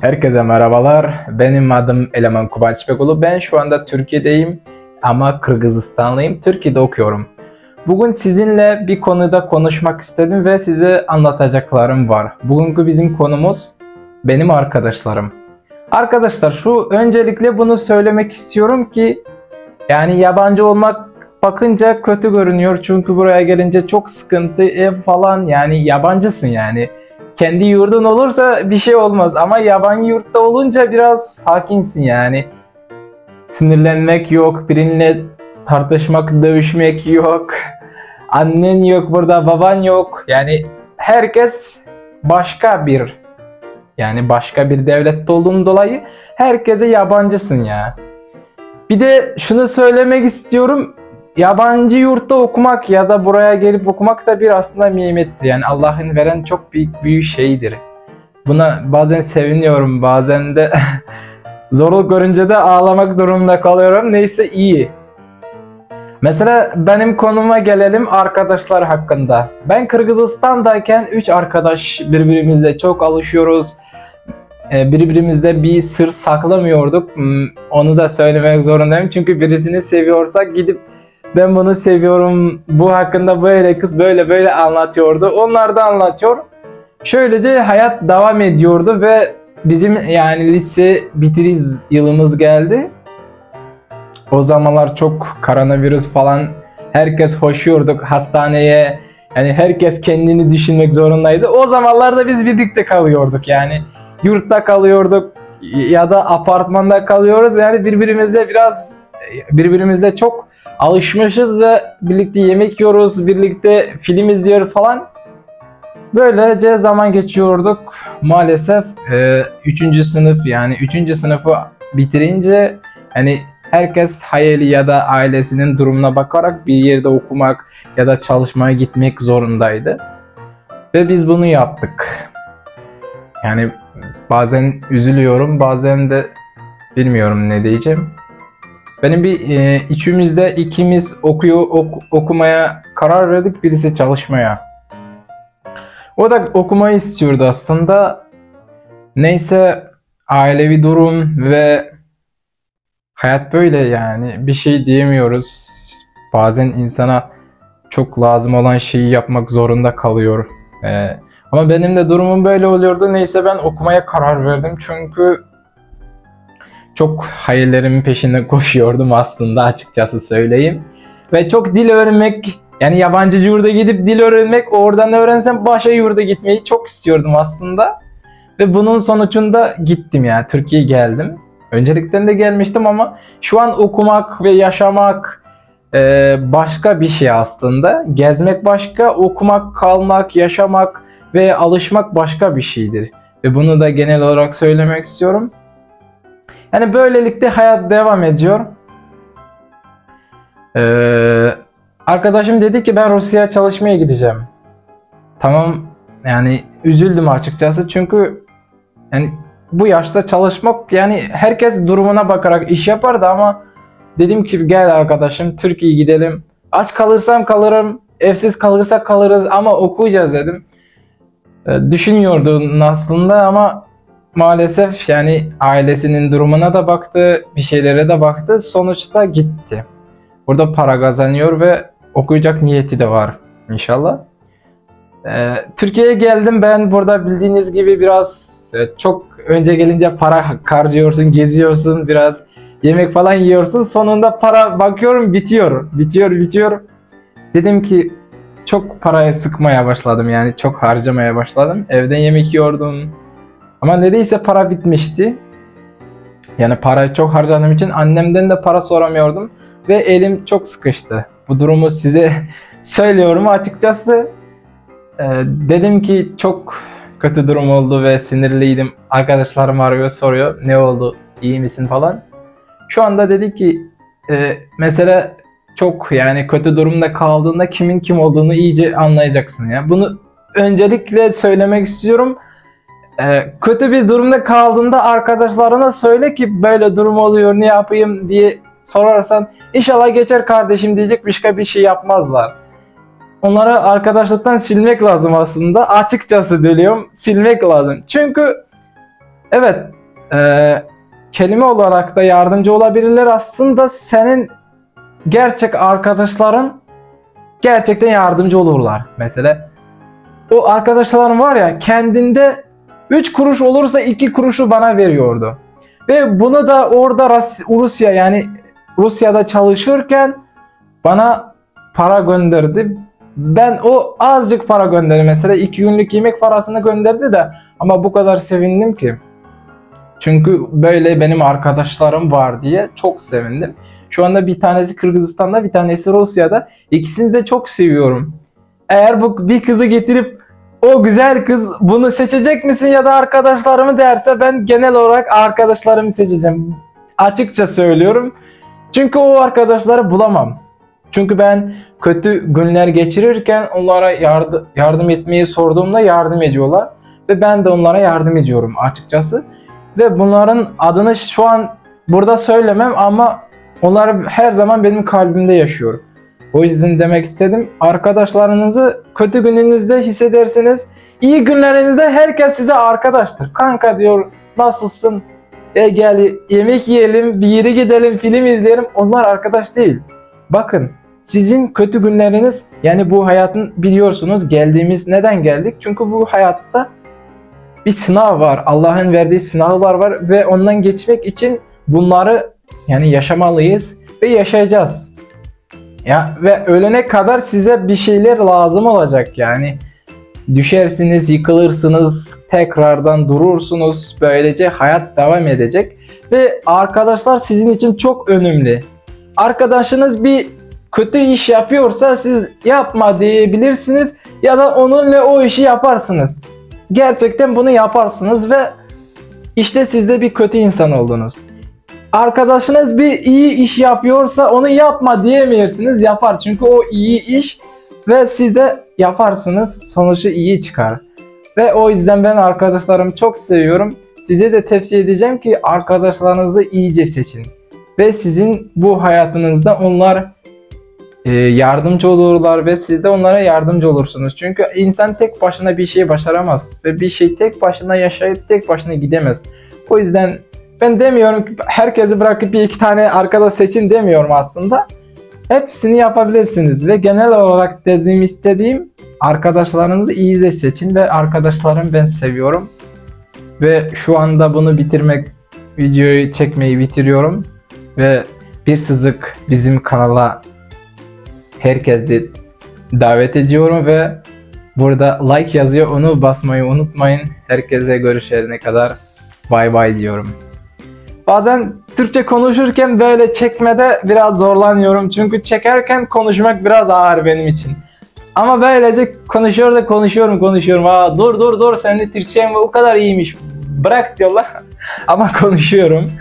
Herkese merhabalar. Benim adım Eleman Kubaçbekulu. Ben şu anda Türkiye'deyim ama Kırgızistanlıyım. Türkiye'de okuyorum. Bugün sizinle bir konuda konuşmak istedim ve size anlatacaklarım var. Bugünkü bizim konumuz benim arkadaşlarım. Arkadaşlar öncelikle bunu söylemek istiyorum ki yani yabancı olmak bakınca kötü görünüyor. Çünkü buraya gelince çok sıkıntı, ev falan, yani yabancısın yani. Kendi yurdun olursa bir şey olmaz ama yabancı yurtta olunca biraz sakinsin yani. Sinirlenmek yok, birinle tartışmak, dövüşmek yok. Annen yok burada, baban yok. Yani herkes başka bir başka bir devlette olduğun dolayı herkese yabancısın ya. Bir de şunu söylemek istiyorum. Yabancı yurtta okumak ya da buraya gelip okumak da bir aslında nimettir. Yani Allah'ın veren çok büyük şeydir. Buna bazen seviniyorum, bazen de zorluk görünce de ağlamak durumunda kalıyorum. Neyse, iyi. Mesela benim konuma gelelim, arkadaşlar hakkında. Ben Kırgızistan'dayken 3 arkadaş, birbirimizle çok alışıyoruz. Birbirimizde bir sır saklamıyorduk. Onu da söylemek zorundayım. Çünkü birisini seviyorsak gidip ben bunu seviyorum, bu hakkında böyle, kız böyle böyle anlatıyordu. Onlar da anlatıyor. Şöylece hayat devam ediyordu ve bizim yani lise bitiriz yılımız geldi. O zamanlar çok koronavirüs falan, herkes koşuyorduk hastaneye. Yani herkes kendini düşünmek zorundaydı. O zamanlarda biz birlikte kalıyorduk yani. Yurtta kalıyorduk ya da apartmanda kalıyoruz. Yani birbirimizle çok alışmışız ve birlikte yemek yiyoruz, birlikte film izliyoruz falan. Böylece zaman geçiyorduk. Maalesef 3. sınıf, yani 3. sınıfı bitirince hani herkes hayali ya da ailesinin durumuna bakarak bir yerde okumak ya da çalışmaya gitmek zorundaydı. Ve biz bunu yaptık. Yani bazen üzülüyorum, bazen de bilmiyorum ne diyeceğim. Benim içimizde ikimiz okumaya karar verdik, birisi çalışmaya. O da okumayı istiyordu aslında. Neyse, ailevi durum ve hayat böyle yani, bir şey diyemiyoruz. Bazen insana çok lazım olan şeyi yapmak zorunda kalıyor. Ama benim de durumum böyle oluyordu. Neyse, ben okumaya karar verdim çünkü çok hayallerimin peşinde koşuyordum aslında, açıkçası söyleyeyim. Ve çok dil öğrenmek, yani yabancı yurda gidip dil öğrenmek, oradan öğrensem başka yurda gitmeyi çok istiyordum aslında. Ve bunun sonucunda gittim yani, Türkiye'ye geldim. Öncelikten de gelmiştim ama şu an okumak ve yaşamak başka bir şey aslında. Gezmek başka, okumak, kalmak, yaşamak ve alışmak başka bir şeydir. Ve bunu da genel olarak söylemek istiyorum. Yani böylelikle hayat devam ediyor. Arkadaşım dedi ki ben Rusya'ya çalışmaya gideceğim. Tamam, yani üzüldüm açıkçası çünkü yani bu yaşta çalışmak, yani herkes durumuna bakarak iş yapardı ama dedim ki gel arkadaşım, Türkiye'ye gidelim. Aç kalırsam kalırım, evsiz kalırsak kalırız ama okuyacağız dedim. Düşünüyordum aslında ama maalesef yani ailesinin durumuna da baktı, bir şeylere de baktı, sonuçta gitti. Burada para kazanıyor ve okuyacak niyeti de var inşallah. Türkiye'ye geldim ben, burada bildiğiniz gibi biraz çok önce gelince para harcıyorsun, geziyorsun, biraz yemek falan yiyorsun, sonunda para bakıyorum bitiyor. Dedim ki çok paraya sıkmaya başladım, yani çok harcamaya başladım. Evden yemek yiyordum ama neredeyse para bitmişti. Yani parayı çok harcadığım için annemden de para soramıyordum ve elim çok sıkıştı. Bu durumu size söylüyorum açıkçası. Dedim ki çok kötü durum oldu ve sinirliydim. Arkadaşlarım arıyor, soruyor ne oldu, iyi misin falan. Şu anda dedi ki mesela çok yani kötü durumda kaldığında kimin kim olduğunu iyice anlayacaksın ya. Bunu öncelikle söylemek istiyorum. Kötü bir durumda kaldığında arkadaşlarına söyle ki böyle durum oluyor, ne yapayım diye sorarsan inşallah geçer kardeşim diyecek, başka bir şey yapmazlar. Onları arkadaşlıktan silmek lazım aslında. Açıkçası söylüyorum, silmek lazım. Çünkü Evet, kelime olarak da yardımcı olabilirler. Aslında senin gerçek arkadaşların gerçekten yardımcı olurlar. Mesela o arkadaşlarım var ya, kendinde 3 kuruş olursa 2 kuruşu bana veriyordu. Ve bunu da orada Rusya, yani Rusya'da çalışırken bana para gönderdi. Ben o azıcık para gönderdi. Mesela 2 günlük yemek parasını gönderdi de, ama bu kadar sevindim ki. Çünkü böyle benim arkadaşlarım var diye çok sevindim. Şu anda bir tanesi Kırgızistan'da, bir tanesi Rusya'da. İkisini de çok seviyorum. Eğer bu bir kızı getirip o güzel kız bunu seçecek misin ya da arkadaşlarımı derse, ben genel olarak arkadaşlarımı seçeceğim. Açıkça söylüyorum. Çünkü o arkadaşları bulamam. Çünkü ben kötü günler geçirirken onlara yardım etmeyi sorduğumda yardım ediyorlar. Ve ben de onlara yardım ediyorum açıkçası. Ve bunların adını şu an burada söylemem, ama onlar her zaman benim kalbimde yaşıyor. O yüzden demek istedim, arkadaşlarınızı kötü gününüzde hissedersiniz. İyi günlerinizde herkes size arkadaştır. Kanka diyor, nasılsın? Gel yemek yiyelim, bir yere gidelim, film izleyelim. Onlar arkadaş değil. Bakın, sizin kötü günleriniz, yani bu hayatın, biliyorsunuz geldiğimiz, neden geldik? Çünkü bu hayatta bir sınav var. Allah'ın verdiği sınavlar var ve ondan geçmek için bunları yani yaşamalıyız ve yaşayacağız. Ya ve ölene kadar size bir şeyler lazım olacak yani. Düşersiniz, yıkılırsınız, tekrardan durursunuz. Böylece hayat devam edecek ve arkadaşlar sizin için çok önemli. Arkadaşınız bir kötü iş yapıyorsa siz yapma diyebilirsiniz ya da onunla o işi yaparsınız. Gerçekten bunu yaparsınız ve işte siz de bir kötü insan oldunuz. Arkadaşınız bir iyi iş yapıyorsa onu yapma diyemiyorsunuz, yapar. Çünkü o iyi iş ve siz de yaparsınız, sonucu iyi çıkar. Ve o yüzden ben arkadaşlarımı çok seviyorum. Size de tavsiye edeceğim ki arkadaşlarınızı iyice seçin. Ve sizin bu hayatınızda onlar yardımcı olurlar ve siz de onlara yardımcı olursunuz. Çünkü insan tek başına bir şey başaramaz ve bir şey tek başına yaşayıp tek başına gidemez. O yüzden ben demiyorum ki herkesi bırakıp bir iki tane arkadaş seçin demiyorum aslında. Hepsini yapabilirsiniz ve genel olarak istediğim arkadaşlarınızı iyice seçin ve arkadaşlarım ben seviyorum. Ve şu anda bunu videoyu çekmeyi bitiriyorum ve bir sızık bizim kanala herkesi davet ediyorum ve burada like yazıyor, onu basmayı unutmayın. Herkese görüşene kadar bay bay diyorum. Bazen Türkçe konuşurken böyle çekmede biraz zorlanıyorum çünkü çekerken konuşmak biraz ağır benim için. Ama böylece konuşuyorum. Dur sende Türkçen o kadar iyiymiş, bırak diyorlar ama konuşuyorum.